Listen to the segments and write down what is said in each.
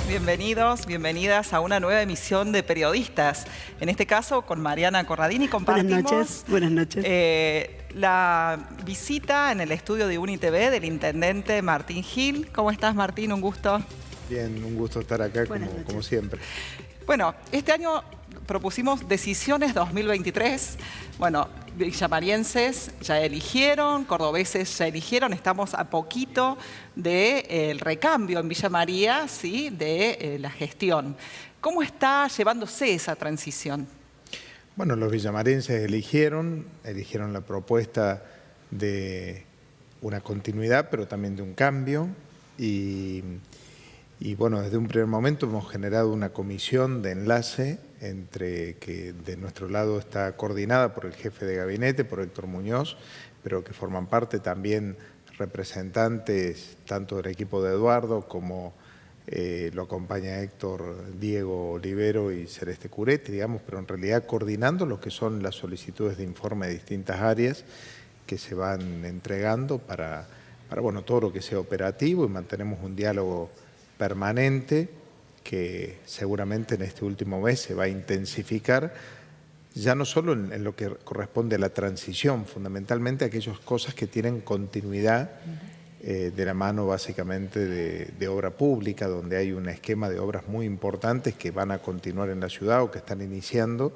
bienvenidos, bienvenidas a una nueva emisión de Periodistas. En este caso, con Mariana Corradini compartimos Buenas noches. La visita en el estudio de UniTV del intendente Martín Gil. ¿Cómo estás, Martín? Un gusto. Bien, un gusto estar acá como siempre. Bueno, este año propusimos Decisiones 2023. Bueno, villamarienses ya eligieron, cordobeses ya eligieron, estamos a poquito del recambio en Villa María, ¿sí? de la gestión. ¿Cómo está llevándose esa transición? Bueno, los villamarienses eligieron la propuesta de una continuidad, pero también de un cambio. Y bueno, desde un primer momento hemos generado una comisión de enlace que de nuestro lado está coordinada por el jefe de gabinete, por Héctor Muñoz, pero que forman parte también representantes tanto del equipo de Eduardo como lo acompaña Héctor, Diego Olivero y Celeste Curetti, digamos, pero en realidad coordinando lo que son las solicitudes de informe de distintas áreas que se van entregando para bueno, todo lo que sea operativo, y mantenemos un diálogo permanente que seguramente en este último mes se va a intensificar, ya no solo en lo que corresponde a la transición, fundamentalmente aquellas cosas que tienen continuidad de la mano básicamente de obra pública, donde hay un esquema de obras muy importantes que van a continuar en la ciudad o que están iniciando,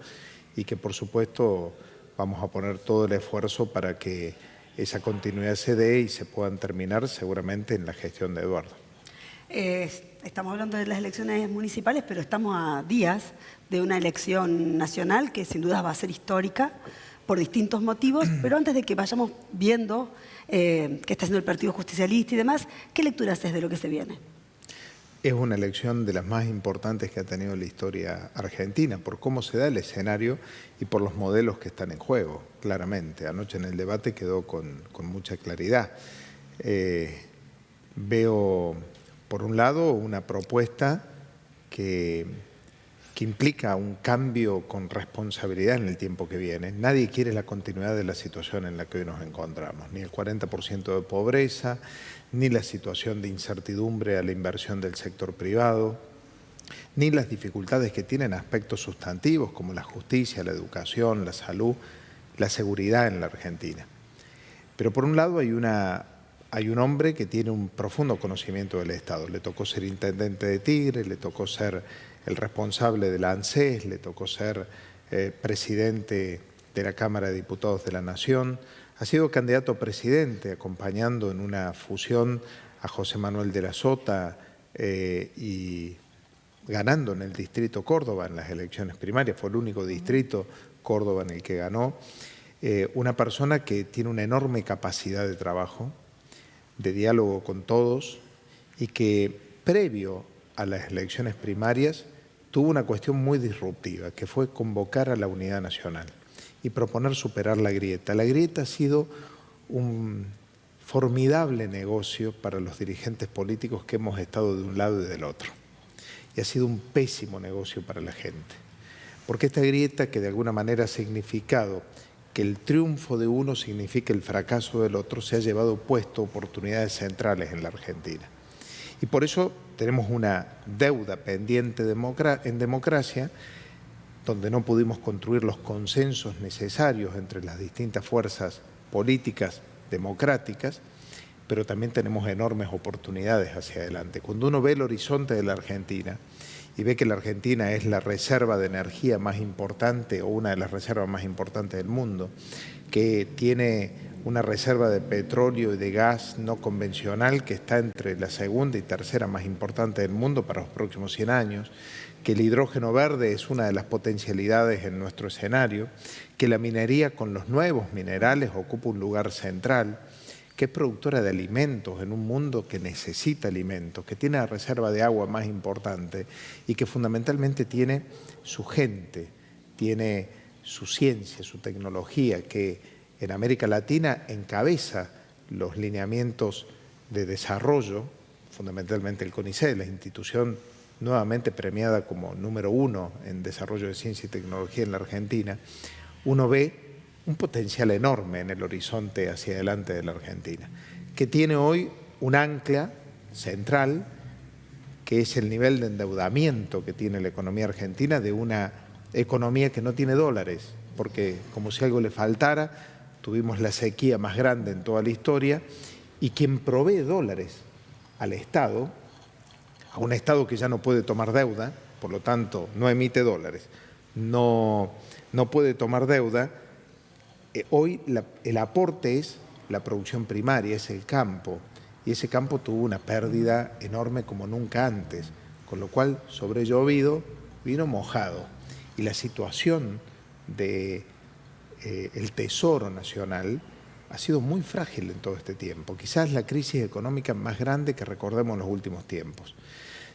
y que por supuesto vamos a poner todo el esfuerzo para que esa continuidad se dé y se puedan terminar seguramente en la gestión de Eduardo. Estamos hablando de las elecciones municipales, pero estamos a días de una elección nacional que sin duda va a ser histórica por distintos motivos, pero antes de que vayamos viendo qué está haciendo el Partido Justicialista y demás, ¿qué lectura haces de lo que se viene? Es una elección de las más importantes que ha tenido la historia argentina, por cómo se da el escenario y por los modelos que están en juego, claramente. Anoche en el debate quedó con mucha claridad. Veo, por un lado, una propuesta que implica un cambio con responsabilidad en el tiempo que viene. Nadie quiere la continuidad de la situación en la que hoy nos encontramos, ni el 40% de pobreza, ni la situación de incertidumbre a la inversión del sector privado, ni las dificultades que tienen aspectos sustantivos como la justicia, la educación, la salud, la seguridad en la Argentina. Pero por un lado hay un hombre que tiene un profundo conocimiento del Estado. Le tocó ser intendente de Tigre, le tocó ser el responsable de la ANSES, le tocó ser presidente de la Cámara de Diputados de la Nación. Ha sido candidato a presidente, acompañando en una fusión a José Manuel de la Sota y ganando en el distrito Córdoba en las elecciones primarias. Fue el único distrito Córdoba en el que ganó. Una persona que tiene una enorme capacidad de trabajo, de diálogo con todos, y que previo a las elecciones primarias tuvo una cuestión muy disruptiva, que fue convocar a la unidad nacional y proponer superar la grieta. La grieta ha sido un formidable negocio para los dirigentes políticos que hemos estado de un lado y del otro. Y ha sido un pésimo negocio para la gente. Porque esta grieta, que de alguna manera ha significado que el triunfo de uno significa el fracaso del otro, se ha llevado puesto oportunidades centrales en la Argentina. Y por eso tenemos una deuda pendiente en democracia, donde no pudimos construir los consensos necesarios entre las distintas fuerzas políticas democráticas, pero también tenemos enormes oportunidades hacia adelante. Cuando uno ve el horizonte de la Argentina y ve que la Argentina es la reserva de energía más importante o una de las reservas más importantes del mundo, que tiene una reserva de petróleo y de gas no convencional que está entre la segunda y tercera más importante del mundo para los próximos 100 años, que el hidrógeno verde es una de las potencialidades en nuestro escenario, que la minería con los nuevos minerales ocupa un lugar central, que es productora de alimentos en un mundo que necesita alimentos, que tiene la reserva de agua más importante y que fundamentalmente tiene su gente, tiene su ciencia, su tecnología, que en América Latina encabeza los lineamientos de desarrollo, fundamentalmente el CONICET, la institución nuevamente premiada como número 1 en desarrollo de ciencia y tecnología en la Argentina. Uno ve un potencial enorme en el horizonte hacia adelante de la Argentina, que tiene hoy un ancla central que es el nivel de endeudamiento que tiene la economía argentina de una economía que no tiene dólares, porque como si algo le faltara, tuvimos la sequía más grande en toda la historia, y quien provee dólares al Estado, a un Estado que ya no puede tomar deuda, por lo tanto no emite dólares, no puede tomar deuda, hoy el aporte es la producción primaria, es el campo, y ese campo tuvo una pérdida enorme como nunca antes, con lo cual sobre llovido vino mojado. Y la situación del Tesoro Nacional ha sido muy frágil en todo este tiempo, quizás la crisis económica más grande que recordemos en los últimos tiempos.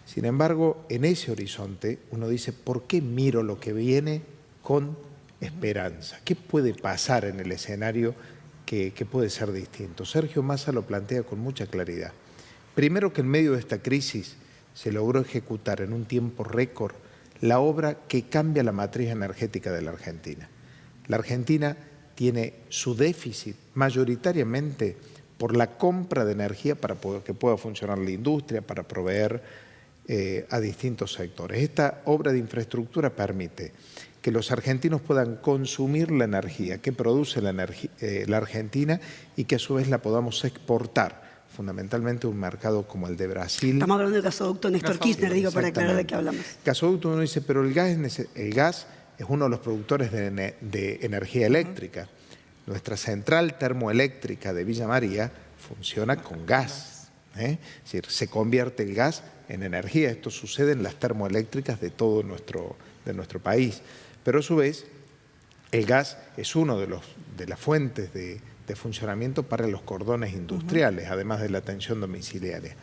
Sin embargo, en ese horizonte uno dice, ¿por qué miro lo que viene con esperanza? ¿Qué puede pasar en el escenario que puede ser distinto? Sergio Massa lo plantea con mucha claridad. Primero, que en medio de esta crisis se logró ejecutar en un tiempo récord la obra que cambia la matriz energética de la Argentina. La Argentina tiene su déficit mayoritariamente por la compra de energía para que pueda funcionar la industria, para proveer a distintos sectores. Esta obra de infraestructura permite que los argentinos puedan consumir la energía que produce la Argentina y que a su vez la podamos exportar, fundamentalmente un mercado como el de Brasil. Estamos hablando del gasoducto Néstor Kirchner, digo, para aclarar de qué hablamos. Gasoducto, uno dice, pero el gas es uno de los productores de energía eléctrica. Nuestra central termoeléctrica de Villa María funciona con gas. Es decir, se convierte el gas en energía. Esto sucede en las termoeléctricas de todo nuestro país. Pero a su vez, el gas es uno de las fuentes de funcionamiento para los cordones industriales, además de la atención domiciliaria.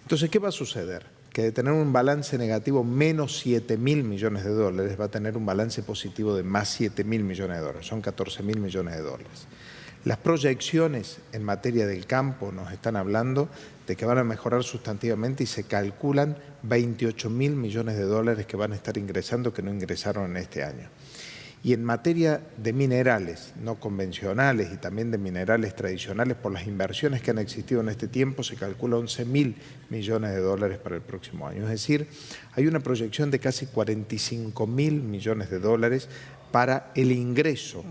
Entonces, ¿qué va a suceder? Que de tener un balance negativo menos 7.000 millones de dólares, va a tener un balance positivo de más 7.000 millones de dólares, son 14.000 millones de dólares. Las proyecciones en materia del campo nos están hablando de que van a mejorar sustantivamente y se calculan 28.000 millones de dólares que van a estar ingresando que no ingresaron en este año. Y en materia de minerales no convencionales y también de minerales tradicionales, por las inversiones que han existido en este tiempo, se calcula 11.000 millones de dólares para el próximo año. Es decir, hay una proyección de casi 45.000 millones de dólares para el ingreso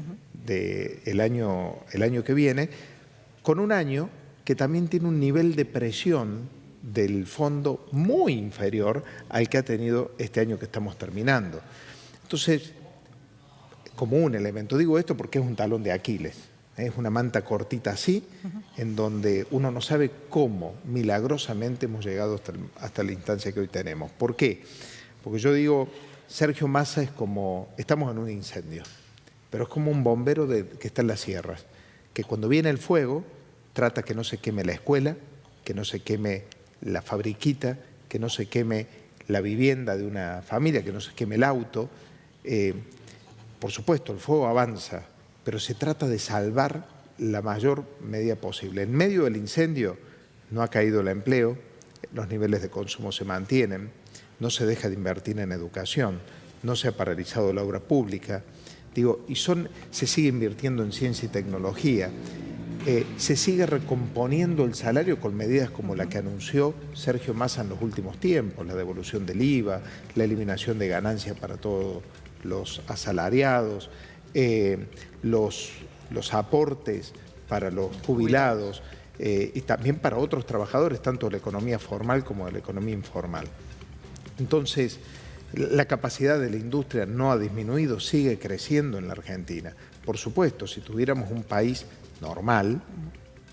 del año que viene, con un año que también tiene un nivel de presión del fondo muy inferior al que ha tenido este año que estamos terminando. Entonces, como un elemento, digo esto porque es un talón de Aquiles, es una manta cortita así, en donde uno no sabe cómo milagrosamente hemos llegado hasta la instancia que hoy tenemos. ¿Por qué? Porque yo digo, Sergio Massa es como, estamos en un incendio, pero es como un bombero que está en las sierras, que cuando viene el fuego trata que no se queme la escuela, que no se queme la fabriquita, que no se queme la vivienda de una familia, que no se queme el auto. Por supuesto, el fuego avanza, pero se trata de salvar la mayor medida posible. En medio del incendio no ha caído el empleo, los niveles de consumo se mantienen, no se deja de invertir en educación, no se ha paralizado la obra pública, se sigue invirtiendo en ciencia y tecnología, se sigue recomponiendo el salario con medidas como la que anunció Sergio Massa en los últimos tiempos, la devolución del IVA, la eliminación de ganancias para todos los asalariados, los aportes para los jubilados y también para otros trabajadores, tanto de la economía formal como de la economía informal. Entonces, la capacidad de la industria no ha disminuido, sigue creciendo en la Argentina. Por supuesto, si tuviéramos un país normal,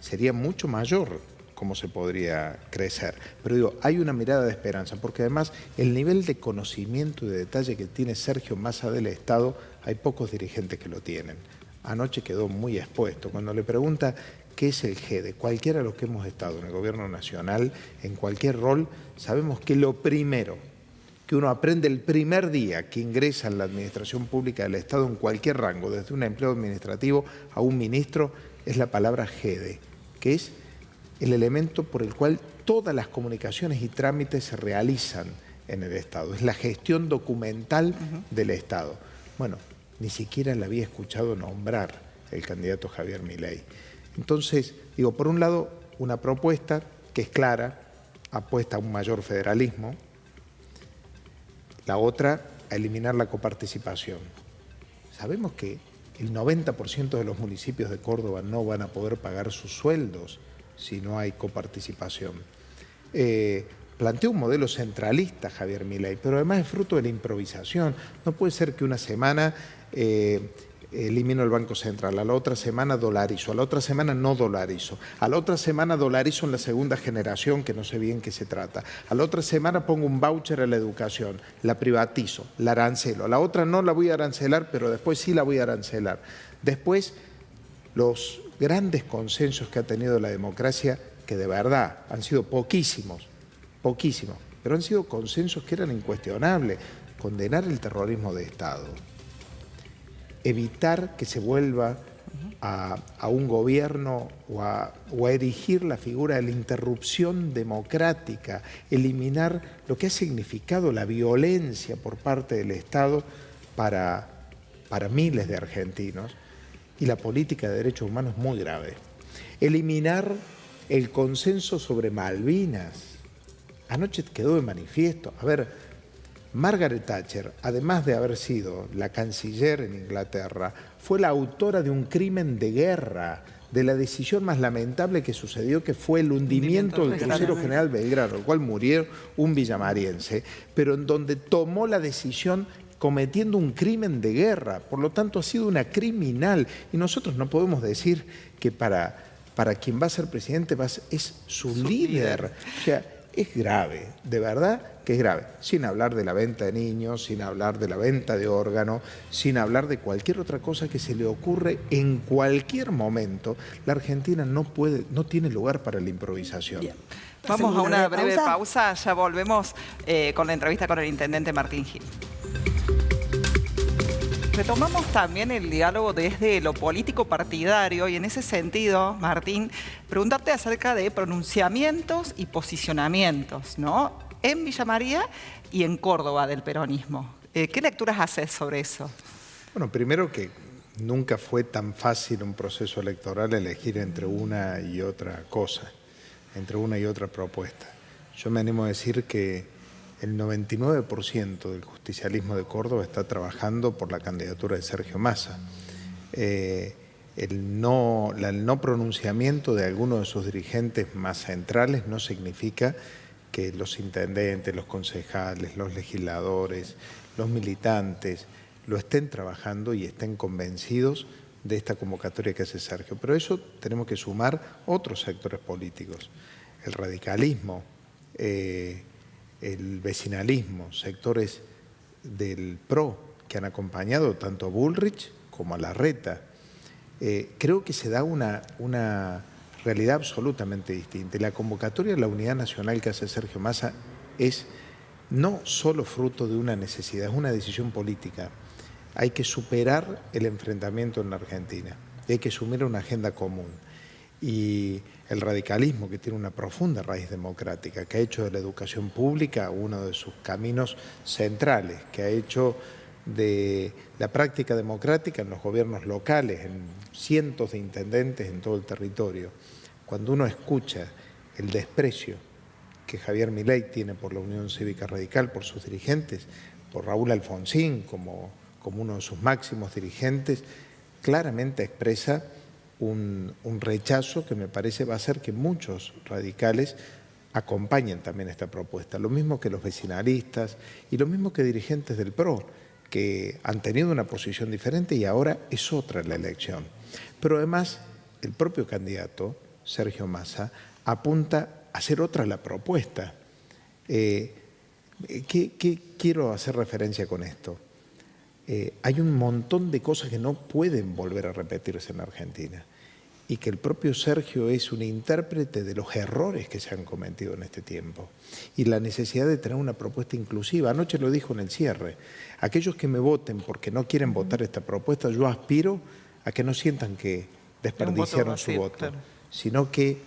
sería mucho mayor cómo se podría crecer. Pero digo, hay una mirada de esperanza, porque además el nivel de conocimiento y de detalle que tiene Sergio Massa del Estado, hay pocos dirigentes que lo tienen. Anoche quedó muy expuesto. Cuando le pregunta qué es el GEDE, cualquiera de los que hemos estado en el gobierno nacional, en cualquier rol, sabemos que lo primero que uno aprende el primer día que ingresa en la administración pública del Estado en cualquier rango, desde un empleado administrativo a un ministro, es la palabra GEDE, que es el elemento por el cual todas las comunicaciones y trámites se realizan en el Estado. Es la gestión documental del Estado. Bueno, ni siquiera la había escuchado nombrar el candidato Javier Milei. Entonces, digo, por un lado, una propuesta que es clara, apuesta a un mayor federalismo, la otra a eliminar la coparticipación. Sabemos que el 90% de los municipios de Córdoba no van a poder pagar sus sueldos si no hay coparticipación. Plantea un modelo centralista Javier Milei, pero además es fruto de la improvisación. No puede ser que una semana elimino el Banco Central, a la otra semana dolarizo, a la otra semana no dolarizo, a la otra semana dolarizo en la segunda generación, que no sé bien qué se trata, a la otra semana pongo un voucher a la educación, la privatizo, la arancelo, a la otra no la voy a arancelar, pero después sí la voy a arancelar. Después, los grandes consensos que ha tenido la democracia, que de verdad han sido poquísimos, pero han sido consensos que eran incuestionables. Condenar el terrorismo de Estado, evitar que se vuelva a un gobierno o a erigir la figura de la interrupción democrática, eliminar lo que ha significado la violencia por parte del Estado para miles de argentinos, y la política de derechos humanos muy grave. Eliminar el consenso sobre Malvinas. Anoche quedó de manifiesto. A ver, Margaret Thatcher, además de haber sido la canciller en Inglaterra, fue la autora de un crimen de guerra, de la decisión más lamentable que sucedió, que fue el hundimiento del crucero General Belgrano, el cual murió un villamariense, pero en donde tomó la decisión cometiendo un crimen de guerra. Por lo tanto, ha sido una criminal. Y nosotros no podemos decir que para quien va a ser presidente es su líder. O sea, es grave, de verdad que es grave. Sin hablar de la venta de niños, sin hablar de la venta de órganos, sin hablar de cualquier otra cosa que se le ocurre en cualquier momento. La Argentina no tiene lugar para la improvisación. Bien. Vamos a una breve pausa, ya volvemos con la entrevista con el intendente Martín Gil. Retomamos también el diálogo desde lo político partidario y en ese sentido, Martín, preguntarte acerca de pronunciamientos y posicionamientos, ¿no? En Villa María y en Córdoba del peronismo. ¿Qué lecturas haces sobre eso? Bueno, primero que nunca fue tan fácil un proceso electoral elegir entre una y otra cosa, entre una y otra propuesta. Yo me animo a decir que el 99% del justicialismo de Córdoba está trabajando por la candidatura de Sergio Massa. El no pronunciamiento de algunos de sus dirigentes más centrales no significa que los intendentes, los concejales, los legisladores, los militantes lo estén trabajando y estén convencidos de esta convocatoria que hace Sergio. Pero a eso tenemos que sumar otros sectores políticos, el radicalismo, el vecinalismo, sectores del PRO que han acompañado tanto a Bullrich como a Larreta. Creo que se da una realidad absolutamente distinta. Y la convocatoria de la Unidad Nacional que hace Sergio Massa es no solo fruto de una necesidad, es una decisión política. Hay que superar el enfrentamiento en la Argentina, hay que asumir una agenda común. Y el radicalismo, que tiene una profunda raíz democrática, que ha hecho de la educación pública uno de sus caminos centrales, que ha hecho de la práctica democrática en los gobiernos locales, en cientos de intendentes en todo el territorio. Cuando uno escucha el desprecio que Javier Milei tiene por la Unión Cívica Radical, por sus dirigentes, por Raúl Alfonsín como uno de sus máximos dirigentes, claramente expresa un rechazo que me parece va a hacer que muchos radicales acompañen también esta propuesta. Lo mismo que los vecinalistas y lo mismo que dirigentes del PRO, que han tenido una posición diferente y ahora es otra la elección. Pero además el propio candidato, Sergio Massa, apunta a hacer otra la propuesta. ¿Qué quiero hacer referencia con esto? Hay un montón de cosas que no pueden volver a repetirse en Argentina y que el propio Sergio es un intérprete de los errores que se han cometido en este tiempo y la necesidad de tener una propuesta inclusiva. Anoche lo dijo en el cierre. Aquellos que me voten porque no quieren votar esta propuesta, yo aspiro a que no sientan que desperdiciaron su voto, claro, sino que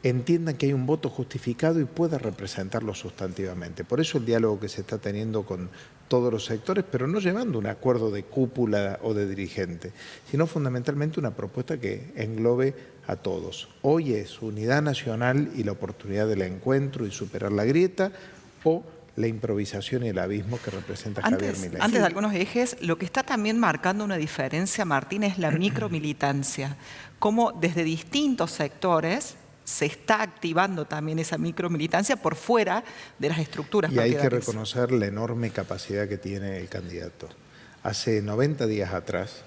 entiendan que hay un voto justificado y pueda representarlo sustantivamente. Por eso el diálogo que se está teniendo con todos los sectores, pero no llevando un acuerdo de cúpula o de dirigente, sino fundamentalmente una propuesta que englobe a todos. Hoy es unidad nacional y la oportunidad del encuentro y superar la grieta, o la improvisación y el abismo que representa Javier Milei. Antes de algunos ejes, lo que está también marcando una diferencia, Martín, es la micromilitancia. Cómo desde distintos sectores se está activando también esa micromilitancia por fuera de las estructuras partidarias. Y hay que reconocer la enorme capacidad que tiene el candidato. Hace 90 días atrás,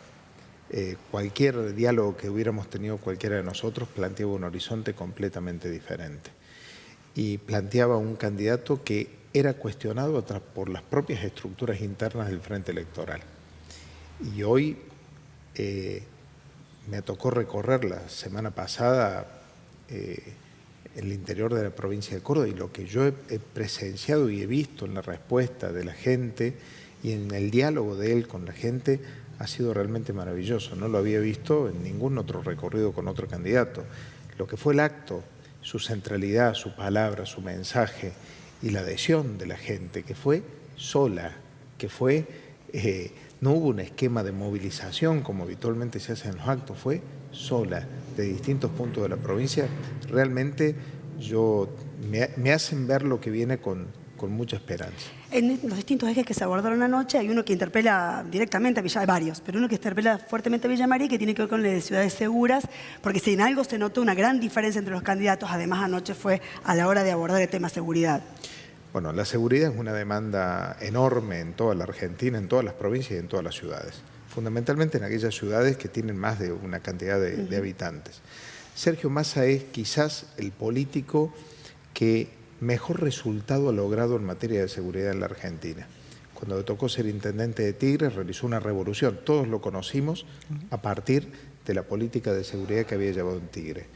cualquier diálogo que hubiéramos tenido cualquiera de nosotros planteaba un horizonte completamente diferente. Y planteaba un candidato que era cuestionado por las propias estructuras internas del Frente Electoral. Y hoy me tocó recorrer la semana pasada el interior de la provincia de Córdoba, y lo que yo he presenciado y he visto en la respuesta de la gente y en el diálogo de él con la gente ha sido realmente maravilloso. No lo había visto en ningún otro recorrido con otro candidato. Lo que fue el acto, su centralidad, su palabra, su mensaje y la adhesión de la gente, que fue sola, que fue, no hubo un esquema de movilización como habitualmente se hace en los actos, fue sola, de distintos puntos de la provincia. Realmente me hacen ver lo que viene con mucha esperanza. En los distintos ejes que se abordaron anoche hay uno que interpela directamente a Villa, varios, pero uno que interpela fuertemente a Villa María, que tiene que ver con las ciudades seguras, porque si en algo se notó una gran diferencia entre los candidatos, además anoche fue a la hora de abordar el tema seguridad. Bueno, la seguridad es una demanda enorme en toda la Argentina, en todas las provincias y en todas las ciudades, fundamentalmente en aquellas ciudades que tienen más de una cantidad de habitantes. Sergio Massa es quizás el político que mejor resultado ha logrado en materia de seguridad en la Argentina. Cuando le tocó ser intendente de Tigre, realizó una revolución. Todos lo conocimos a partir de la política de seguridad que había llevado en Tigre.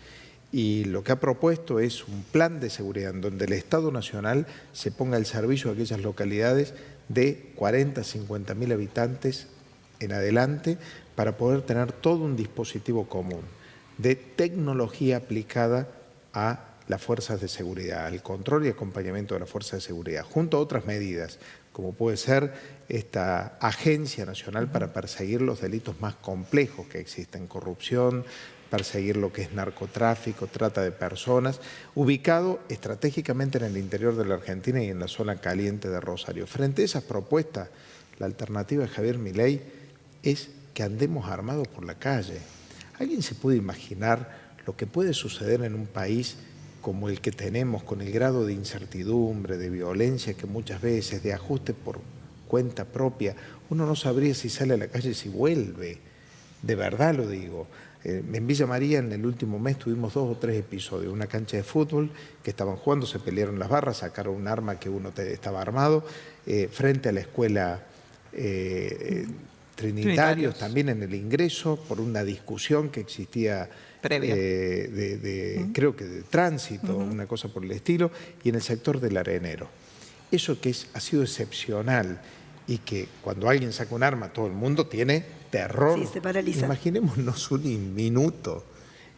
Y lo que ha propuesto es un plan de seguridad en donde el Estado Nacional se ponga al servicio de aquellas localidades de 40, 50 mil habitantes en adelante, para poder tener todo un dispositivo común de tecnología aplicada a las fuerzas de seguridad, al control y acompañamiento de las fuerzas de seguridad, junto a otras medidas, como puede ser esta Agencia Nacional para perseguir los delitos más complejos que existen, corrupción, perseguir lo que es narcotráfico, trata de personas, ubicado estratégicamente en el interior de la Argentina y en la zona caliente de Rosario. Frente a esas propuestas, la alternativa de Javier Milei es que andemos armados por la calle. ¿Alguien se puede imaginar lo que puede suceder en un país como el que tenemos, con el grado de incertidumbre, de violencia que muchas veces, de ajuste por cuenta propia, uno no sabría si sale a la calle, si vuelve? De verdad lo digo. En Villa María en el último mes tuvimos 2 o 3 episodios, una cancha de fútbol que estaban jugando, se pelearon las barras, sacaron un arma que uno estaba armado, frente a la escuela Trinitarios, también en el ingreso, por una discusión que existía previa, creo que de tránsito, una cosa por el estilo, y en el sector del Arenero. Eso que ha sido excepcional, y que cuando alguien saca un arma todo el mundo tiene terror. Sí, se paraliza. Imaginémonos un minuto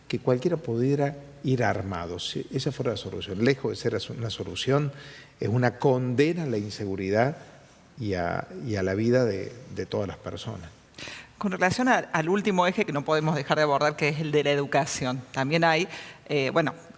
que cualquiera pudiera ir armado. Si esa fuera la solución, lejos de ser una solución, es una condena a la inseguridad y a la vida de todas las personas. Con relación al último eje que no podemos dejar de abordar, que es el de la educación, también hay,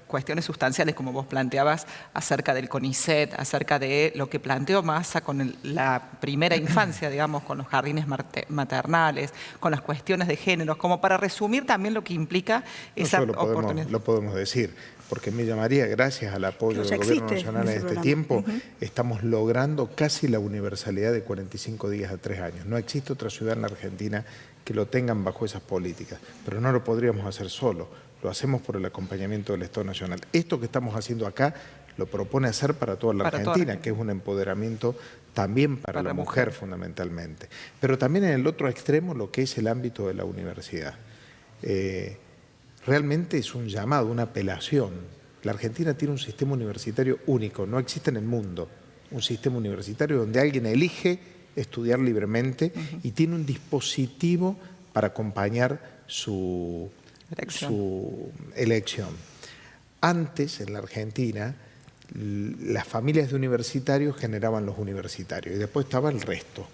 cuestiones sustanciales, como vos planteabas, acerca del CONICET, acerca de lo que planteó Massa con la primera infancia, digamos, con los jardines maternales, con las cuestiones de género, como para resumir también lo que implica esa oportunidad. Lo podemos decir, porque en Villa María, gracias al apoyo del Gobierno Nacional en este tiempo, estamos logrando casi la universalidad de 45 días a 3 años. No existe otra ciudad en la Argentina que lo tengan bajo esas políticas, pero no lo podríamos hacer solo. Lo hacemos por el acompañamiento del Estado Nacional. Esto que estamos haciendo acá lo propone hacer para toda la Argentina, que es un empoderamiento también para la mujer fundamentalmente. Pero también en el otro extremo lo que es el ámbito de la universidad. Realmente es un llamado, una apelación. La Argentina tiene un sistema universitario único, no existe en el mundo. Un sistema universitario donde alguien elige estudiar libremente y tiene un dispositivo para acompañar su elección. Antes, en la Argentina, las familias de universitarios generaban los universitarios y después estaba el resto.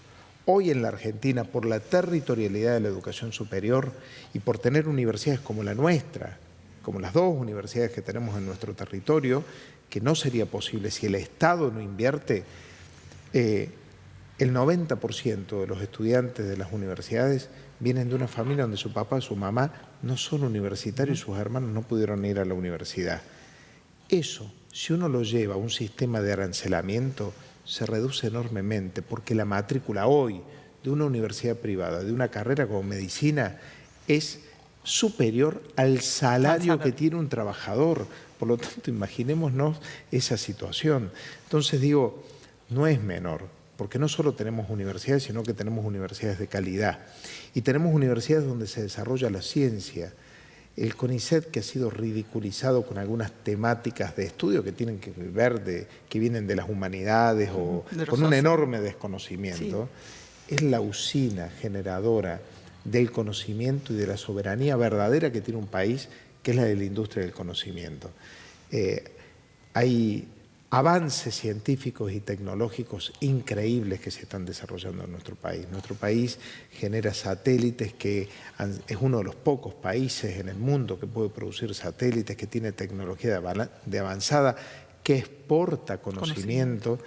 Hoy en la Argentina, por la territorialidad de la educación superior y por tener universidades como la nuestra, como las 2 universidades que tenemos en nuestro territorio, que no sería posible si el Estado no invierte. El 90% de los estudiantes de las universidades vienen de una familia donde su papá y su mamá no son universitarios y sus hermanos no pudieron ir a la universidad. Eso, si uno lo lleva a un sistema de arancelamiento, se reduce enormemente, porque la matrícula hoy de una universidad privada, de una carrera como medicina, es superior al salario que tiene un trabajador. Por lo tanto, imaginémonos esa situación. Entonces digo, no es menor, porque no solo tenemos universidades, sino que tenemos universidades de calidad. Y tenemos universidades donde se desarrolla la ciencia. El CONICET, que ha sido ridiculizado con algunas temáticas de estudio que tienen que ver, que vienen de las humanidades o con un enorme desconocimiento, es la usina generadora del conocimiento y de la soberanía verdadera que tiene un país, que es la de la industria del conocimiento. Hay avances científicos y tecnológicos increíbles que se están desarrollando en nuestro país. Nuestro país genera satélites, que es uno de los pocos países en el mundo que puede producir satélites, que tiene tecnología de avanzada, que exporta conocimiento.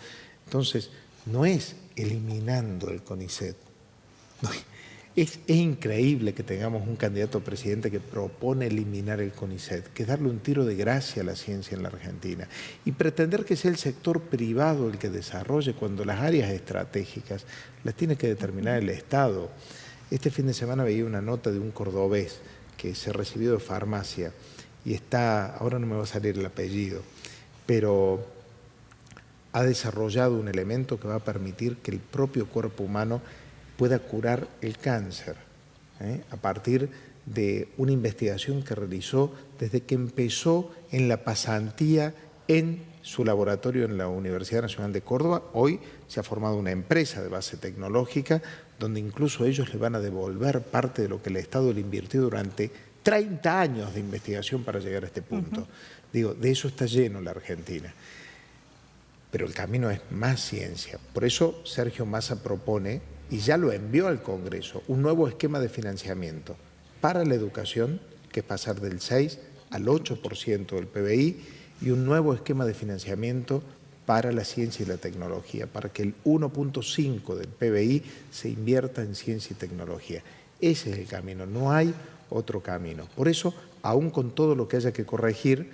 Entonces, no es eliminando el CONICET. No, es increíble que tengamos un candidato a presidente que propone eliminar el CONICET, que es darle un tiro de gracia a la ciencia en la Argentina y pretender que sea el sector privado el que desarrolle, cuando las áreas estratégicas las tiene que determinar el Estado. Este fin de semana veía una nota de un cordobés que se recibió de farmacia y está, ahora no me va a salir el apellido, pero ha desarrollado un elemento que va a permitir que el propio cuerpo humano pueda curar el cáncer, a partir de una investigación que realizó desde que empezó en la pasantía en su laboratorio en la Universidad Nacional de Córdoba. Hoy se ha formado una empresa de base tecnológica donde incluso ellos le van a devolver parte de lo que el Estado le invirtió durante 30 años de investigación para llegar a este punto. Digo, de eso está lleno la Argentina. Pero el camino es más ciencia. Por eso Sergio Massa propone, y ya lo envió al Congreso, un nuevo esquema de financiamiento para la educación, que es pasar del 6 al 8% del PBI, y un nuevo esquema de financiamiento para la ciencia y la tecnología, para que el 1.5 del PBI se invierta en ciencia y tecnología. Ese es el camino, no hay otro camino. Por eso, aún con todo lo que haya que corregir,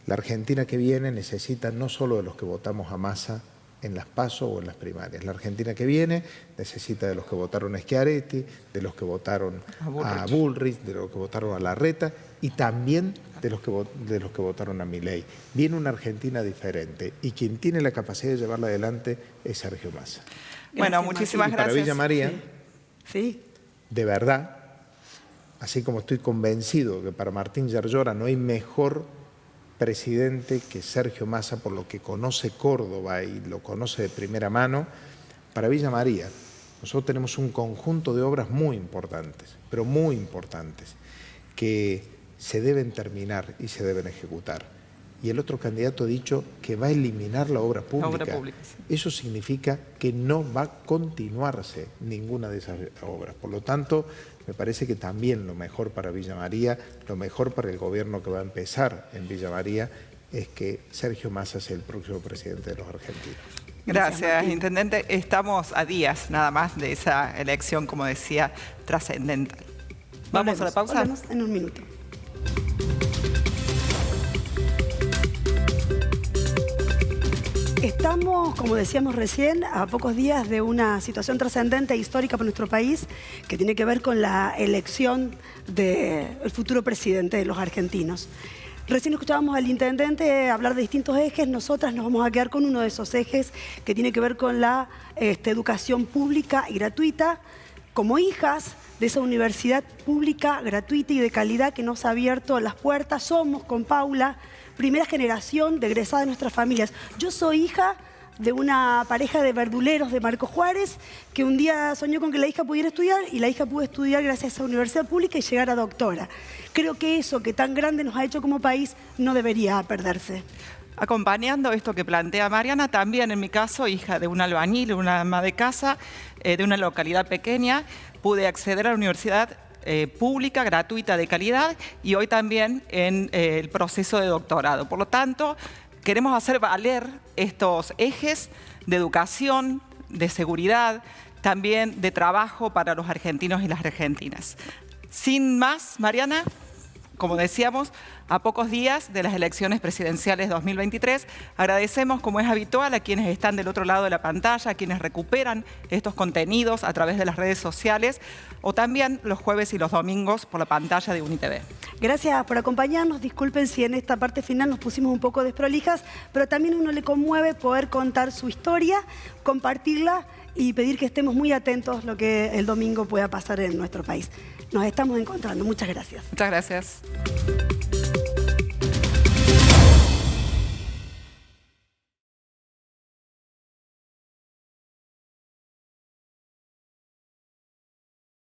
la Argentina que viene necesita no solo de los que votamos a Massa en las PASO o en las primarias. La Argentina que viene necesita de los que votaron a Schiaretti, de los que votaron a Bullrich, de los que votaron a Larreta y también de los que votaron a Milei. Viene una Argentina diferente y quien tiene la capacidad de llevarla adelante es Sergio Massa. Bueno, Gracias, muchísimas Martín. gracias. Para Villa María, Sí. de verdad, así como estoy convencido que para Martín Yarlora no hay mejor presidente que Sergio Massa, por lo que conoce Córdoba y lo conoce de primera mano, para Villa María nosotros tenemos un conjunto de obras muy importantes, pero muy importantes, que se deben terminar y se deben ejecutar. Y el otro candidato ha dicho que va a eliminar la obra pública. Sí. Eso significa que no va a continuarse ninguna de esas obras. Por lo tanto, me parece que también lo mejor para Villa María, lo mejor para el gobierno que va a empezar en Villa María, es que Sergio Massa sea el próximo presidente de los argentinos. Gracias, Intendente. Estamos a días nada más de esa elección, como decía, trascendental. ¿Vamos a la pausa? Volvemos en un minuto. Estamos, como decíamos recién, a pocos días de una situación trascendente e histórica para nuestro país que tiene que ver con la elección del futuro presidente de los argentinos. Recién escuchábamos al intendente hablar de distintos ejes. Nosotras nos vamos a quedar con uno de esos ejes que tiene que ver con la educación pública y gratuita. Como hijas de esa universidad pública, gratuita y de calidad que nos ha abierto las puertas, somos con Paula primera generación de egresadas de nuestras familias. Yo soy hija de una pareja de verduleros de Marcos Juárez que un día soñó con que la hija pudiera estudiar y la hija pudo estudiar gracias a esa universidad pública y llegar a doctora. Creo que eso que tan grande nos ha hecho como país no debería perderse. Acompañando esto que plantea Mariana, también en mi caso, hija de un albañil, una ama de casa, de una localidad pequeña, pude acceder a la universidad pública, gratuita, de calidad, y hoy también en el proceso de doctorado. Por lo tanto, queremos hacer valer estos ejes de educación, de seguridad, también de trabajo para los argentinos y las argentinas. Sin más, Mariana, como decíamos, a pocos días de las elecciones presidenciales 2023, agradecemos, como es habitual, a quienes están del otro lado de la pantalla, a quienes recuperan estos contenidos a través de las redes sociales o también los jueves y los domingos por la pantalla de UniTV. Gracias por acompañarnos. Disculpen si en esta parte final nos pusimos un poco desprolijas, pero también a uno le conmueve poder contar su historia, compartirla y pedir que estemos muy atentos a lo que el domingo pueda pasar en nuestro país. Nos estamos encontrando. Muchas gracias. Muchas gracias.